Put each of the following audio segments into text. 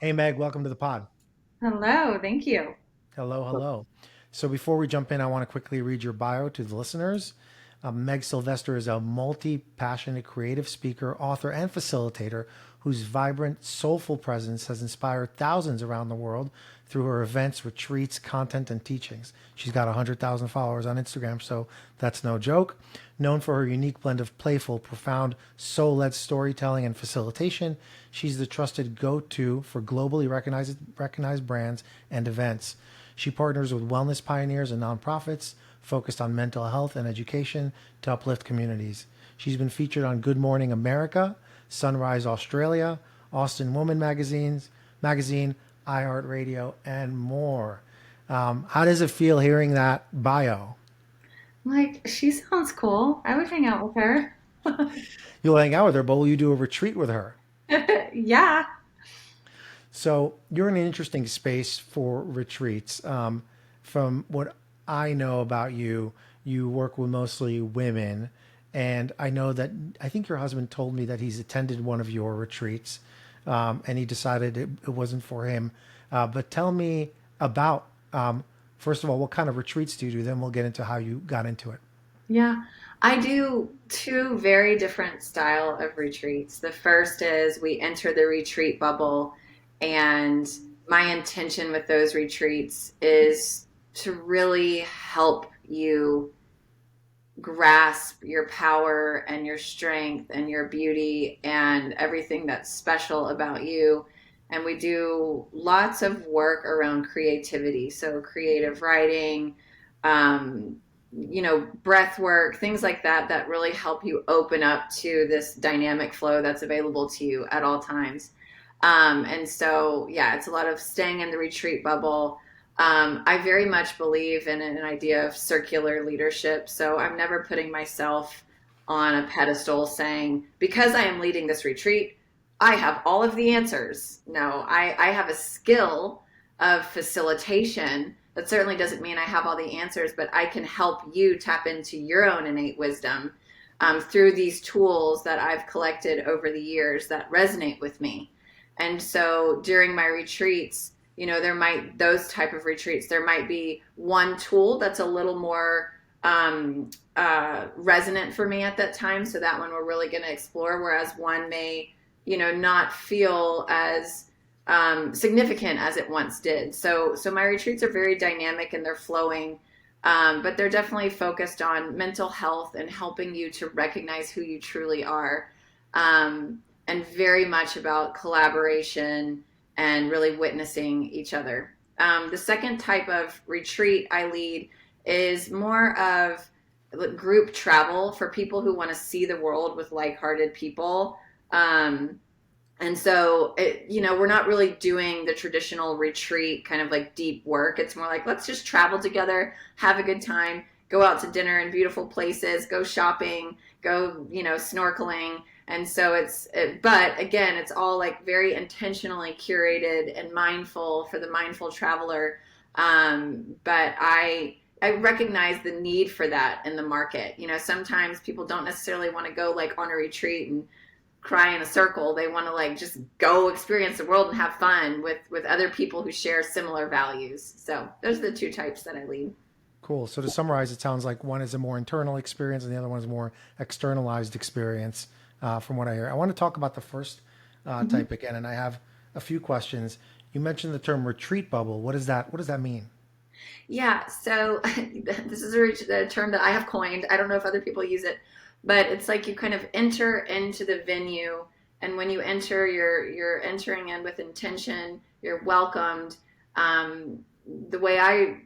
Hey Meg, welcome to the pod. Hello, thank you. Hello, hello. So before we jump in, I want to quickly read your bio to the listeners. Meg Sylvester is a multi-passionate creative speaker, author, and facilitator whose vibrant, soulful presence has inspired thousands around the world through her events, retreats, content, and teachings. She's got 100,000 followers on Instagram, so that's no joke. Known for her unique blend of playful, profound, soul-led storytelling and facilitation, she's the trusted go-to for globally recognized brands and events. She partners with wellness pioneers and nonprofits focused on mental health and education to uplift communities. She's been featured on Good Morning America, Sunrise Australia, Austin Woman magazine, iHeartRadio, and more. How does it feel hearing that bio? Like, she sounds cool. I would hang out with her. You'll hang out with her, but will you do a retreat with her? Yeah. So you're in an interesting space for retreats. From what I know about you, you work with mostly women, and I know that I think your husband told me that he's attended one of your retreats, and he decided it wasn't for him. But tell me about, first of all, what kind of retreats do you do? Then we'll get into how you got into it. Yeah. I do two very different style of retreats. The first is we enter the retreat bubble, and my intention with those retreats is to really help you grasp your power and your strength and your beauty and everything that's special about you. And we do lots of work around creativity. So, creative writing, um, breath work, things like that, that really help you open up to this dynamic flow that's available to you at all times. And so, yeah, it's a lot of staying in the retreat bubble. I very much believe in an idea of circular leadership. So I'm never putting myself on a pedestal saying, because I am leading this retreat, I have all of the answers. No, I have a skill of facilitation. That certainly doesn't mean I have all the answers, but I can help you tap into your own innate wisdom through these tools that I've collected over the years that resonate with me. And so during my retreats, there might those type of retreats, there might be one tool that's a little more resonant for me at that time. So that one we're really going to explore, whereas one may, not feel as significant as it once did. So my retreats are very dynamic and they're flowing, but they're definitely focused on mental health and helping you to recognize who you truly are, and very much about collaboration and really witnessing each other. The second type of retreat I lead is more of group travel for people who want to see the world with like-hearted people. Um, and so, we're not really doing the traditional retreat kind of like deep work. It's more like, let's just travel together, have a good time, go out to dinner in beautiful places, go shopping, go, snorkeling. And so but again, it's all like very intentionally curated and mindful for the mindful traveler. But I recognize the need for that in the market. Sometimes people don't necessarily want to go like on a retreat and cry in a circle. They want to like just go experience the world and have fun with other people who share similar values. So those are the two types that I lead. Cool. So to summarize, it sounds like one is a more internal experience and the other one is more externalized experience, from what I hear. I want to talk about the first Mm-hmm. type again, and I have a few questions. You mentioned the term retreat bubble. What is that? What does that mean? Yeah, so this is a term that I have coined. I don't know if other people use it, but it's like you kind of enter into the venue, and when you enter, you're entering in with intention. You're welcomed. The way I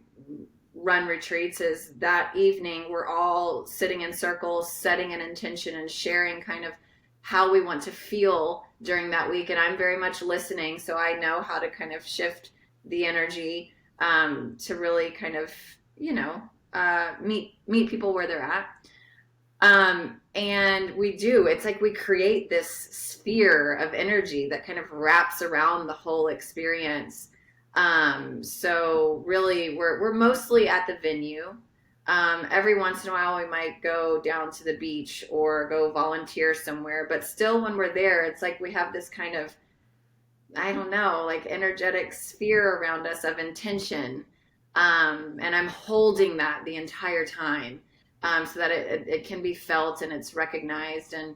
run retreats is that evening we're all sitting in circles, setting an intention, and sharing kind of how we want to feel during that week. And I'm very much listening, so I know how to kind of shift the energy to really kind of meet people where they're at. And we do. It's like we create this sphere of energy that kind of wraps around the whole experience. So really, we're mostly at the venue. Every once in a while, we might go down to the beach or go volunteer somewhere. But still, when we're there, it's like we have this kind of I don't know, like energetic sphere around us of intention. And I'm holding that the entire time, so that it can be felt and it's recognized. And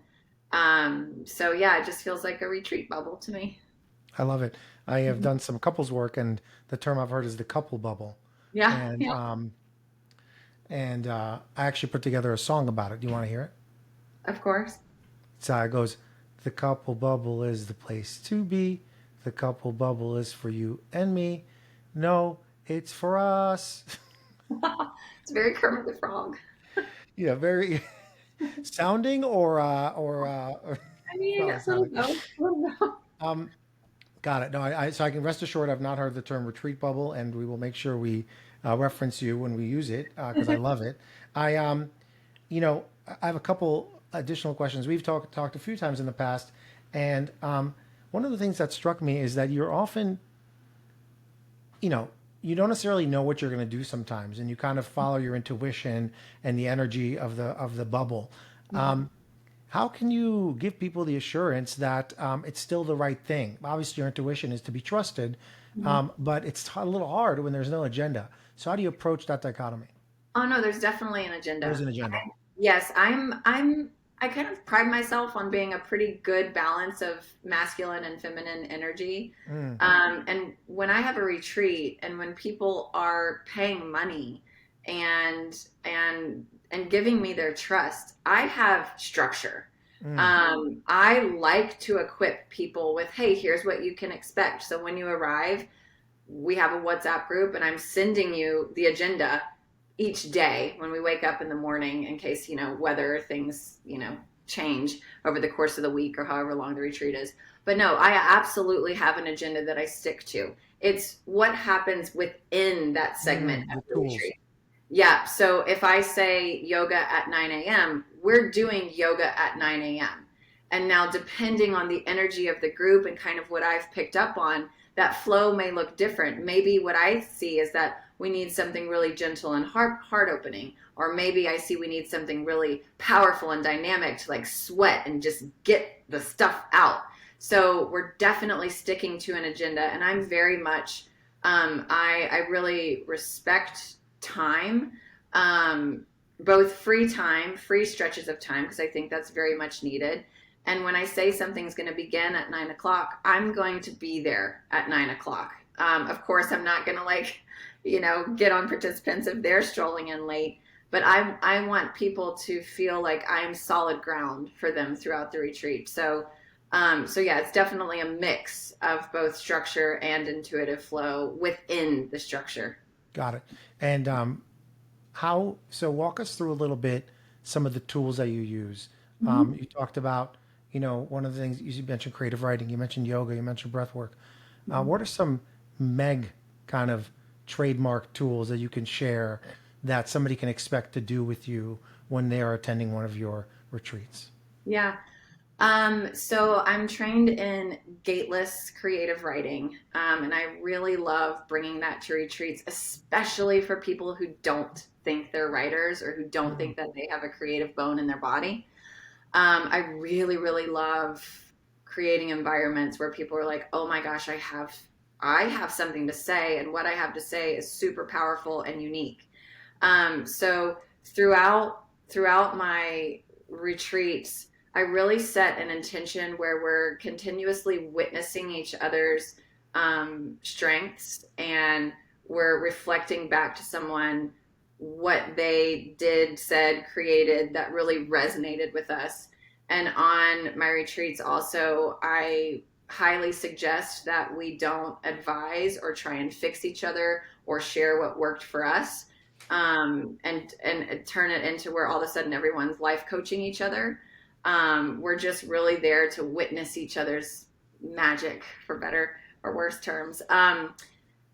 so, yeah, it just feels like a retreat bubble to me. I love it. I have done some couples work, and the term I've heard is the couple bubble. Yeah, And yeah, I actually put together a song about it. Do you want to hear it? of course. So it goes, the couple bubble is the place to be. The couple bubble is for you and me. No, it's for us. It's very Kermit the Frog. Yeah, very sounding or I mean, probably a little sounding. both. A little both. Um, got it. No, so I can rest assured I've not heard the term retreat bubble, and we will make sure we reference you when we use it because I love it. I you know, I have a couple additional questions. We've talked a few times in the past, and one of the things that struck me is that you're often, you know, you don't necessarily know what you're going to do sometimes, and you kind of follow your intuition and the energy of the bubble. Mhm. How can you give people the assurance that it's still the right thing? Obviously, your intuition is to be trusted, Mhm. but it's a little hard when there's no agenda. So, how do you approach that dichotomy? Oh no, there's definitely an There's agenda. an agenda. Yes, I kind of pride myself on being a pretty good balance of masculine and feminine energy. Mm, And when I have a retreat and when people are paying money and giving me their trust, I have structure. mm, I like to equip people with, hey, here's what you can expect. So when you arrive, we have a WhatsApp group and I'm sending you the agenda each day when we wake up in the morning in case, weather things, change over the course of the week or however long the retreat is. But no, I absolutely have an agenda that I stick to. It's what happens within that segment of the the tools. retreat. Yeah. So if I say yoga at 9 a.m., we're doing yoga at 9 a.m. And now, depending on the energy of the group and kind of what I've picked up on, that flow may look different. Maybe what I see is that we need something really gentle and heart opening. Or maybe I see we need something really powerful and dynamic to like sweat and just get the stuff out. So we're definitely sticking to an agenda. And I'm very much, I really respect time, um, both free time, free stretches of time, because I think that's very much needed. And when I say something's going to begin at 9 o'clock, I'm going to be there at 9 o'clock. Of course, I'm not going to get on participants if they're strolling in late. But I want people to feel like I'm solid ground for them throughout the retreat. So yeah, it's definitely a mix of both structure and intuitive flow within the structure. Got it. And so walk us through a little bit some of the tools that you use. Mhm. You talked about, one of the things you mentioned creative writing, you mentioned yoga, you mentioned breath work. What are some Meg kind of trademark tools that you can share that somebody can expect to do with you when they are attending one of your retreats? Yeah. So I'm trained in gateless creative writing, and I really love bringing that to retreats, especially for people who don't think they're writers or who don't Mm, think that they have a creative bone in their body. I really, really love creating environments where people are like, "Oh my gosh, I have something to say, and what I have to say is super powerful and unique." So throughout my retreats, I really set an intention where we're continuously witnessing each other's strengths, and we're reflecting back to someone what they did, said, created that really resonated with us. And on my retreats, also, I highly suggest that we don't advise or try and fix each other or share what worked for us, and turn it into where all of a sudden everyone's life coaching each other. We're just really there to witness each other's magic, for better or worse terms.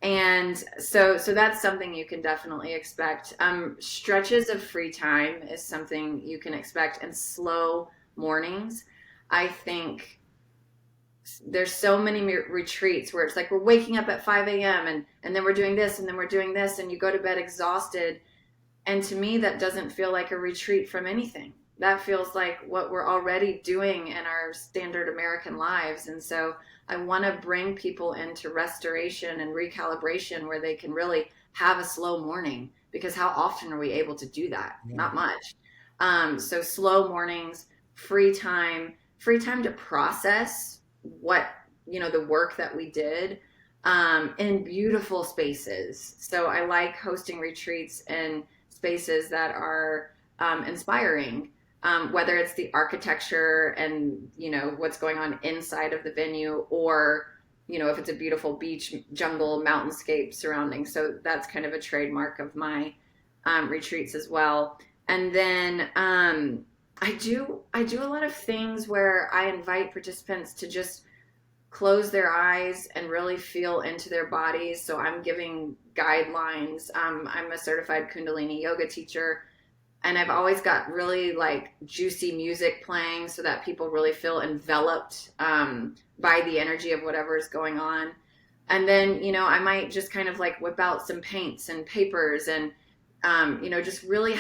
And so that's something you can definitely expect. Stretches of free time is something you can expect, and slow mornings. I think there's so many retreats where it's like we're waking up at 5 a.m. and then we're doing this and then we're doing this, and you go to bed exhausted. And to me, that doesn't feel like a retreat from anything. that feels like what we're already doing in our standard American lives. And so I want to bring people into restoration and recalibration where they can really have a slow morning, because how often are we able to do that? Yeah. Not much. So slow mornings, free time to process what, the work that we did, in beautiful spaces. So I like hosting retreats in spaces that are inspiring, whether it's the architecture and what's going on inside of the venue, or if it's a beautiful beach, jungle, mountainscape surrounding. So that's kind of a trademark of my retreats as well. And then I do a lot of things where I invite participants to just close their eyes and really feel into their bodies. So I'm giving guidelines. I'm a certified Kundalini yoga teacher, and I've always got really like juicy music playing so that people really feel enveloped by the energy of whatever is going on. And then, I might just kind of like whip out some paints and papers and, just really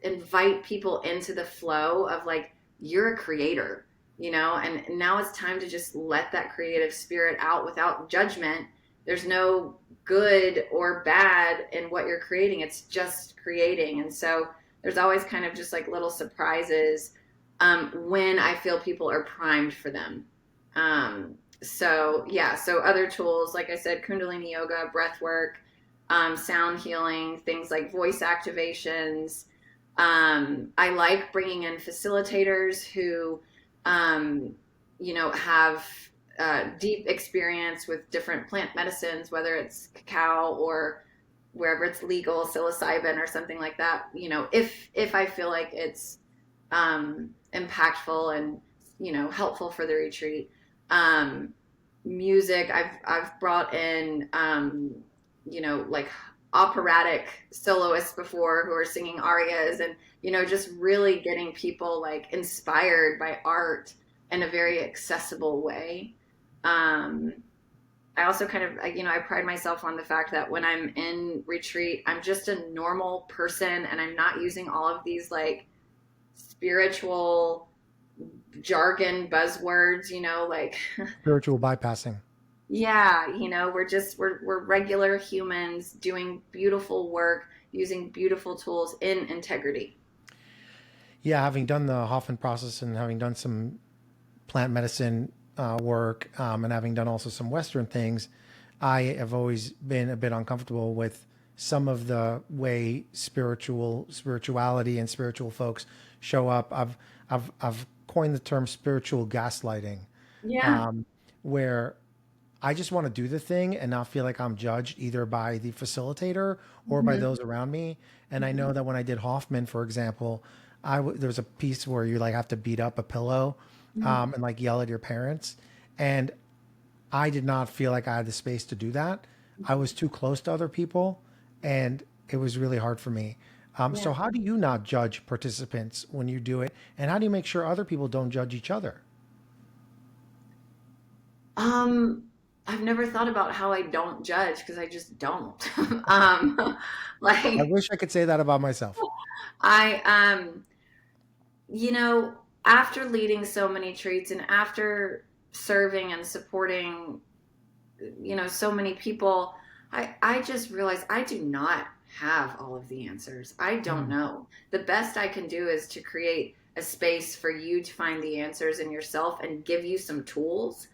invite people into the flow of like, you're a creator, and now it's time to just let that creative spirit out without judgment. There's no good or bad in what you're creating. It's just creating. And so there's always kind of just like little surprises when I feel people are primed for them. So yeah, so other tools, like I said, Kundalini yoga, breath work, sound healing, things like voice activations. I like bringing in facilitators who, have deep experience with different plant medicines, whether it's cacao or wherever it's legal, psilocybin or something like that. If I feel like it's impactful and helpful for the retreat. Music, I've brought in like operatic soloists before who are singing arias, and just really getting people like inspired by art in a very accessible way. I also kind of, I pride myself on the fact that when I'm in retreat, I'm just a normal person, and I'm not using all of these like spiritual jargon buzzwords, like, Spiritual bypassing. yeah, we're regular humans doing beautiful work, using beautiful tools in integrity. Yeah, having done the Hoffman process and having done some plant medicine work, and having done also some Western things, I have always been a bit uncomfortable with some of the way spirituality and spiritual folks show up. I've coined the term spiritual gaslighting, Yeah. where I just want to do the thing and not feel like I'm judged either by the facilitator or by Hmm. those around me. And I know that when I did Hoffman, for example, there was a piece where you like have to beat up a pillow, and like yell at your parents. And I did not feel like I had the space to do that. I was too close to other people, and it was really hard for me. Yeah. So how do you not judge participants when you do it? And how do you make sure other people don't judge each other? Um, I've never thought about how I don't judge, because I just don't. um, I like wish I could say that about myself. I you know, after leading so many treats and after serving and supporting, so many people, I just realized I do not have all of the answers. I don't Mm. know. The best I can do is to create a space for you to find the answers in yourself and give you some tools.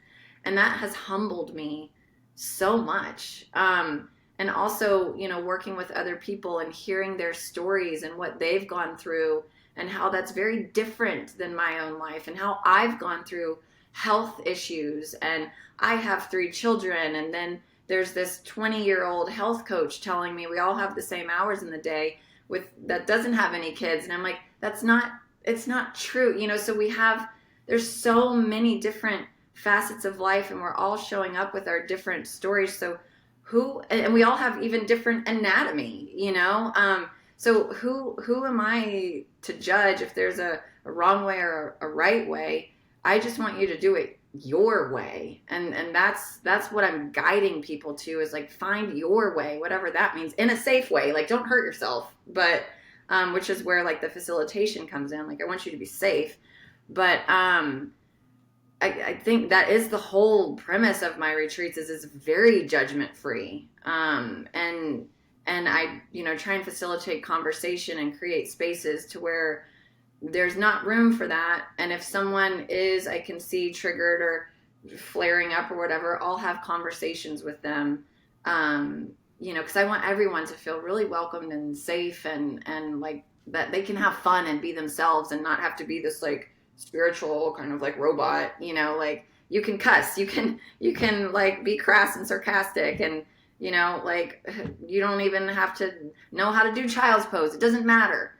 And that has humbled me so much. And also, working with other people and hearing their stories and what they've gone through, and how that's very different than my own life, and how I've gone through health issues, and I have 3 children, and then there's this 20-year-old health coach telling me we all have the same hours in the day with that doesn't have any kids, and I'm like, it's not true. So there's so many different facets of life, and we're all showing up with our different stories. So and we all have even different anatomy, so who am I to judge if there's a wrong way or a right way? I just want you to do it your way. And that's what I'm guiding people to, is like, find your way, whatever that means, in a safe way. Like, don't hurt yourself, but which is where like the facilitation comes in. Like I want you to be safe, but I think that is the whole premise of my retreats is it's very judgment free. And I, try and facilitate conversation and create spaces to where there's not room for that. And if someone is, I can see triggered or flaring up or whatever, I'll have conversations with them. Because I want everyone to feel really welcomed and safe and like that they can have fun and be themselves and not have to be this like spiritual kind of like robot, like you can cuss, you can like be crass and sarcastic and like you don't even have to know how to do child's pose. It doesn't matter.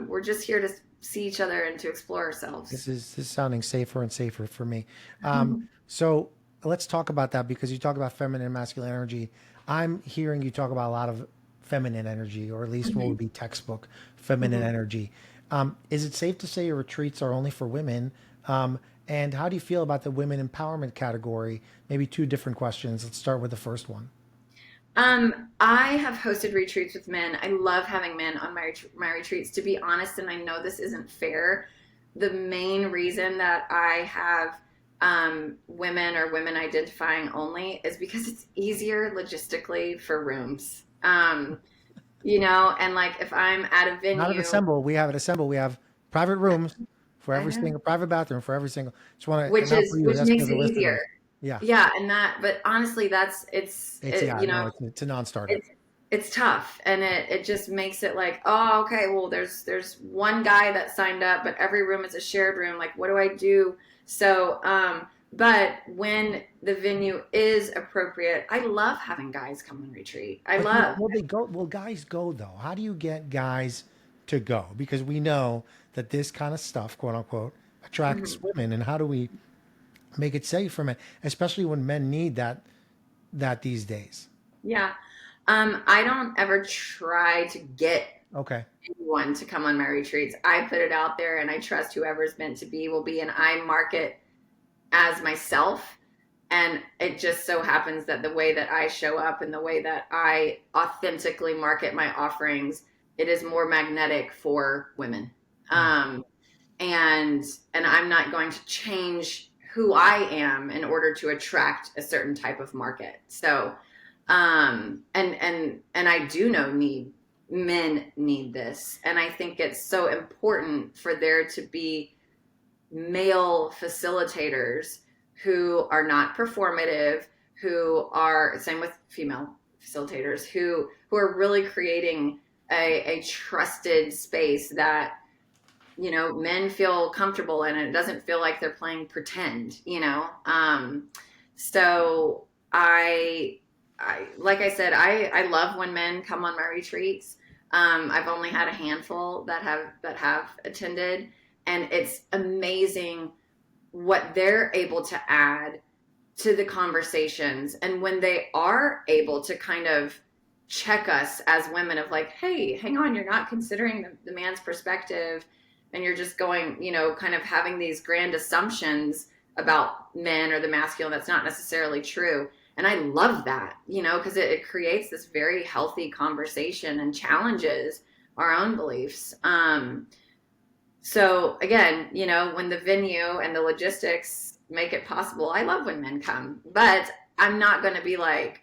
We're just here to see each other and to explore ourselves. This is sounding safer and safer for me. So let's talk about that because you talk about feminine and masculine energy. I'm hearing you talk about a lot of feminine energy, or at least what would be textbook feminine energy. Is it safe to say your retreats are only for women? And how do you feel about the women empowerment category? Maybe two different questions. Let's start with the first one. I have hosted retreats with men. I love having men on my retreats, to be honest, and I know this isn't fair. The main reason that I have women or women identifying only is because it's easier logistically for rooms. And like if I'm at a Not at venue, Assemble. We have at Assemble. We have private rooms for I every know, single private bathroom for every single. Just want to which not for is you. which That's for makes the it easier. listeners. Yeah. Yeah, and that, but honestly, It's yeah. No, it's a non-starter. it's tough, and it just makes it like, oh, okay, well, there's one guy that signed up, but every room is a shared room. Like, what do I do? So, but when the venue is appropriate, I love having guys come and retreat. I But love. will they go? Will guys go though? How do you get guys to go? Because we know that this kind of stuff, quote unquote, attracts Mhm. women. And how do we make it safe for men, especially when men need that these days? Yeah. I don't ever try to get Okay. anyone to come on my retreats. I put it out there and I trust whoever's meant to be will be, and I market as myself. And it just so happens that the way that I show up and the way that I authentically market my offerings, it is more magnetic for women. Hmm. Um, and I'm not going to change who I am in order to attract a certain type of market. So, and I do know men need this, and I think it's so important for there to be male facilitators who are not performative, who are same with female facilitators who are really creating a trusted space that men feel comfortable in, and it doesn't feel like they're playing pretend. So I like I said, I love when men come on my retreats. I've only had a handful that have attended, and it's amazing what they're able to add to the conversations. And when they are able to kind of check us as women of like, hey, hang on, you're not considering the man's perspective, and you're just going, kind of having these grand assumptions about men or the masculine that's not necessarily true. And I love that, because it creates this very healthy conversation and challenges our own beliefs. So again, when the venue and the logistics make it possible, I love when men come, but I'm not going to be like,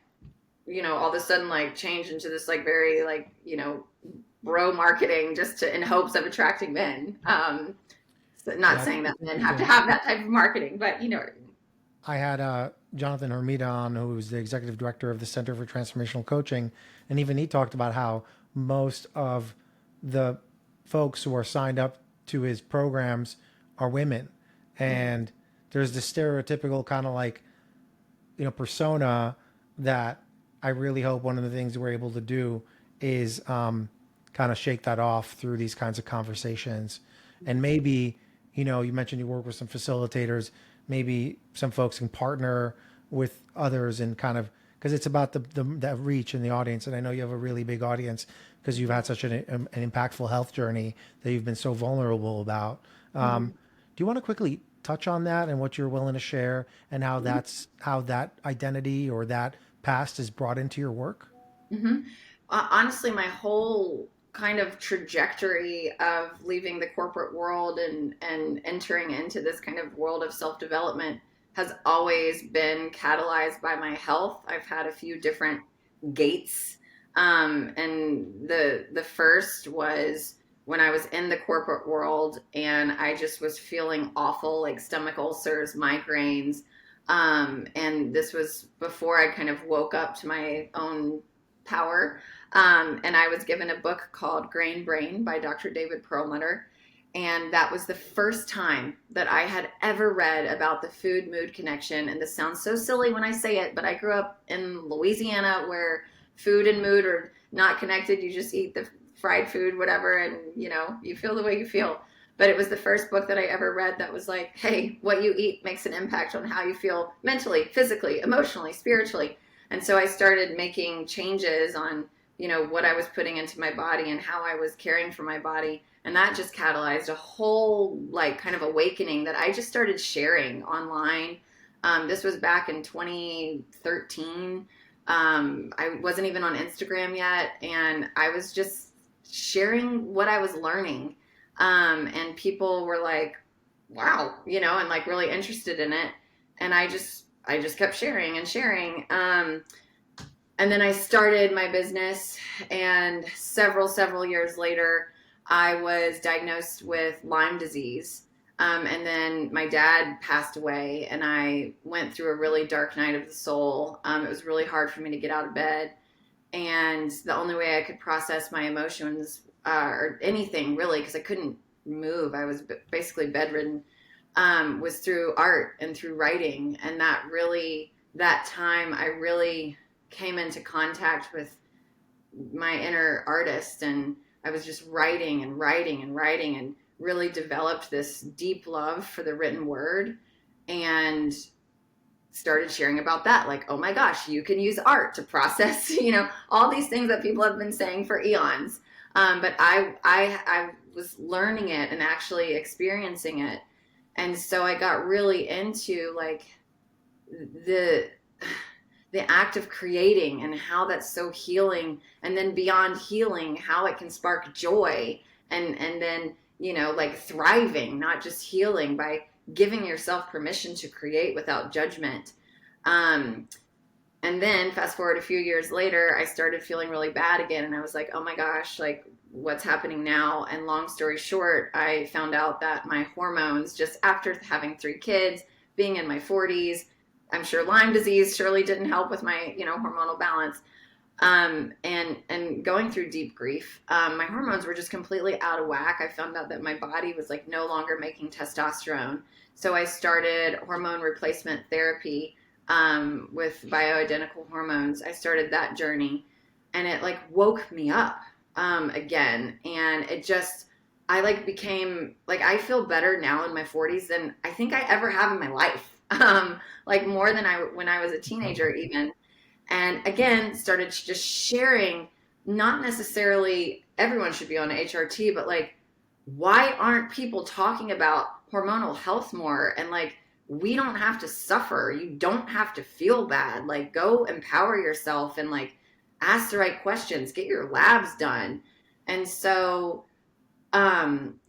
all of a sudden like change into this like very like, bro marketing just in hopes of attracting men. So not Yeah, saying that it's men have to interesting. have that type of marketing, but you know what I mean. I had Jonathan Hermida on, who's the executive director of the Center for Transformational Coaching, and even he talked about how most of the folks who are signed up to his programs are women, Mm-hmm. and there's this stereotypical kind of like persona that I really hope one of the things we're able to do is kind of shake that off through these kinds of conversations. And maybe, you mentioned you work with some facilitators, maybe some folks can partner with others and kind of, because it's about that reach in the audience. And I know you have a really big audience because you've had such an impactful health journey that you've been so vulnerable about. Mm-hmm. Do you want to quickly touch on that and what you're willing to share and how that identity or that past is brought into your work? Mm-hmm. Honestly, my whole kind of trajectory of leaving the corporate world and entering into this kind of world of self-development has always been catalyzed by my health. I've had a few different gates. And the first was when I was in the corporate world and I just was feeling awful, like stomach ulcers, migraines. And this was before I kind of woke up to my own power. And I was given a book called Grain Brain by Dr. David Perlmutter. And that was the first time that I had ever read about the food mood connection. And this sounds so silly when I say it, but I grew up in Louisiana where food and mood are not connected. You just eat the fried food, whatever, and you feel the way you feel. But it was the first book that I ever read that was like, hey, what you eat makes an impact on how you feel mentally, physically, emotionally, spiritually. And so I started making changes on, what I was putting into my body and how I was caring for my body. And that just catalyzed a whole like kind of awakening that I just started sharing online. This was back in 2013. I wasn't even on Instagram yet. And I was just sharing what I was learning. And people were like, wow, and like really interested in it. And I just kept sharing and sharing. And then I started my business, and several years later, I was diagnosed with Lyme disease. And then my dad passed away, and I went through a really dark night of the soul. It was really hard for me to get out of bed. And the only way I could process my emotions, or anything really, because I couldn't move, I was basically bedridden, was through art and through writing. And that time I really came into contact with my inner artist, and I was just writing and writing and writing and really developed this deep love for the written word and started sharing about that. Like, oh my gosh, you can use art to process, all these things that people have been saying for eons. But I was learning it and actually experiencing it. And so I got really into like the act of creating and how that's so healing, and then beyond healing, how it can spark joy and then, like thriving, not just healing, by giving yourself permission to create without judgment. And then fast forward a few years later, I started feeling really bad again. And I was like, oh my gosh, like what's happening now? And long story short, I found out that my hormones, just after having 3 kids, being in my 40s, I'm sure Lyme disease surely didn't help with my, hormonal balance. And going through deep grief, my hormones were just completely out of whack. I found out that my body was like no longer making testosterone. So I started hormone replacement therapy, with bioidentical hormones. I started that journey, and it like woke me up, again. And it just, I like became like, I feel better now in my 40s than I think I ever have in my life. Like more than when I was a teenager even. And again, started just sharing, not necessarily everyone should be on HRT, but like, why aren't people talking about hormonal health more? And like, we don't have to suffer. You don't have to feel bad. Like, go empower yourself and like ask the right questions, get your labs done. And so, I'm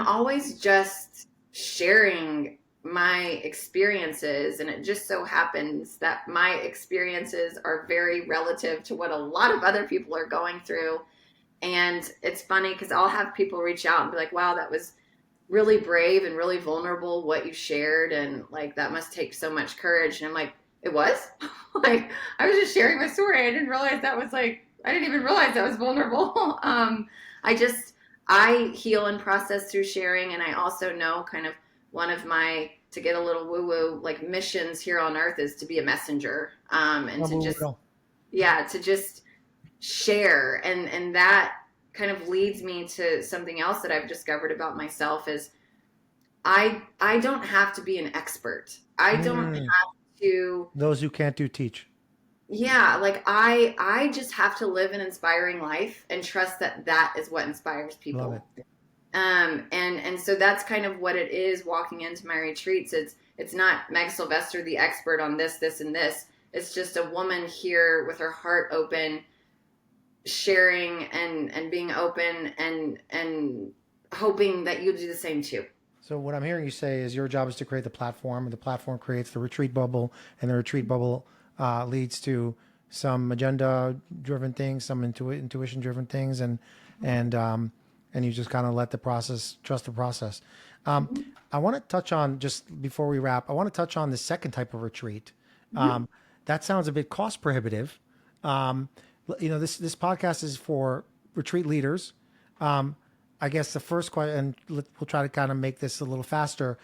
always just sharing my experiences, and it just so happens that my experiences are very relative to what a lot of other people are going through. And it's funny because I'll have people reach out and be like, wow, that was really brave and really vulnerable what you shared, and like that must take so much courage. And I'm like, it was like, I was just sharing my story. I didn't even realize that was vulnerable. I heal and process through sharing. And I also know kind of one of my, to get a little woo woo, like missions here on earth is to be a messenger, and to just share. And that kind of leads me to something else that I've discovered about myself is I don't have to be an expert. I don't have to. Those who can't do teach. Yeah, like I just have to live an inspiring life and trust that that is what inspires people. Love it. And so that's kind of what it is walking into my retreats. It's not Meg Sylvester, the expert on this, and this. It's just a woman here with her heart open, sharing and being open and hoping that you do the same too. So what I'm hearing you say is your job is to create the platform, and the platform creates the retreat bubble, and the retreat bubble leads to some agenda-driven things, some intuition-driven things, and you just kind of let the process, trust the process. I want to touch on, just before we wrap, I want to touch on the second type of retreat. Um, that sounds a bit cost prohibitive. Um, this podcast is for retreat leaders. I guess the first question, and we'll try to kind of make this a little faster.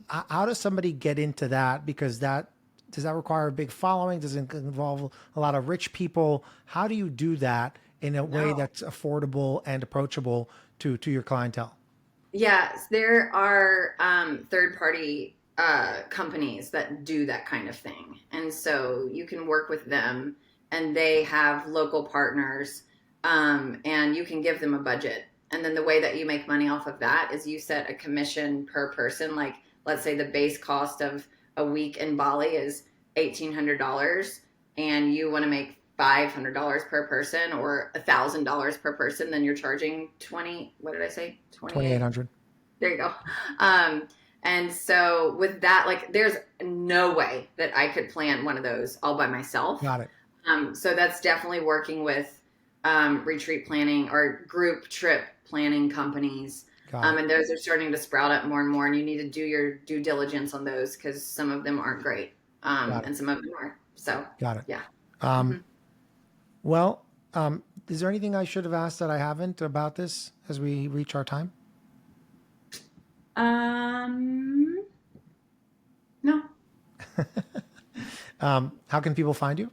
How does somebody get into that? Because does that require a big following? Does it involve a lot of rich people? How do you do that in a way No. that's affordable and approachable to your clientele? Yes, there are third party companies that do that kind of thing. And so you can work with them, and they have local partners, and you can give them a budget. And then the way that you make money off of that is you set a commission per person. Like, let's say the base cost of a week in Bali is $1,800, and you want to make $500 per person or $1,000 per person, then you're charging 20. What did I say? 28. 2,800. There you go. Um, and so with that, like, there's no way that I could plan one of those all by myself. Got it. So that's definitely working with retreat planning or group trip planning companies. Got it. And those are starting to sprout up more and more, and you need to do your due diligence on those because some of them aren't great, Got it. and some of them are. So, Got it. yeah. Um, hmm well, is there anything I should have asked that I haven't about this as we reach our time? Um, no. How can people find you?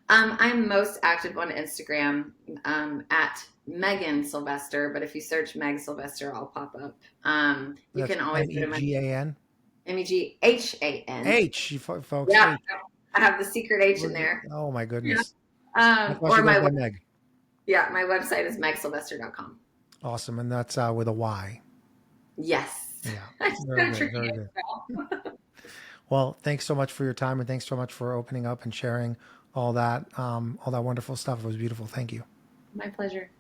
I'm most active on Instagram at Megan Sylvester, but if you search Meg Sylvester, I'll pop up. You That's can always go to my MEGAN. MEGHAN. Folks. Yeah, H. I have the secret H in there. Oh my Yeah. goodness. That's why she Or goes by Meg. my website is megsylvester.com. Awesome. And that's with a Y. Yes. Yeah. It's Very so good. tricky Very as good. well. Well, thanks so much for your time, and thanks so much for opening up and sharing all that wonderful stuff. It was beautiful. Thank you. My pleasure.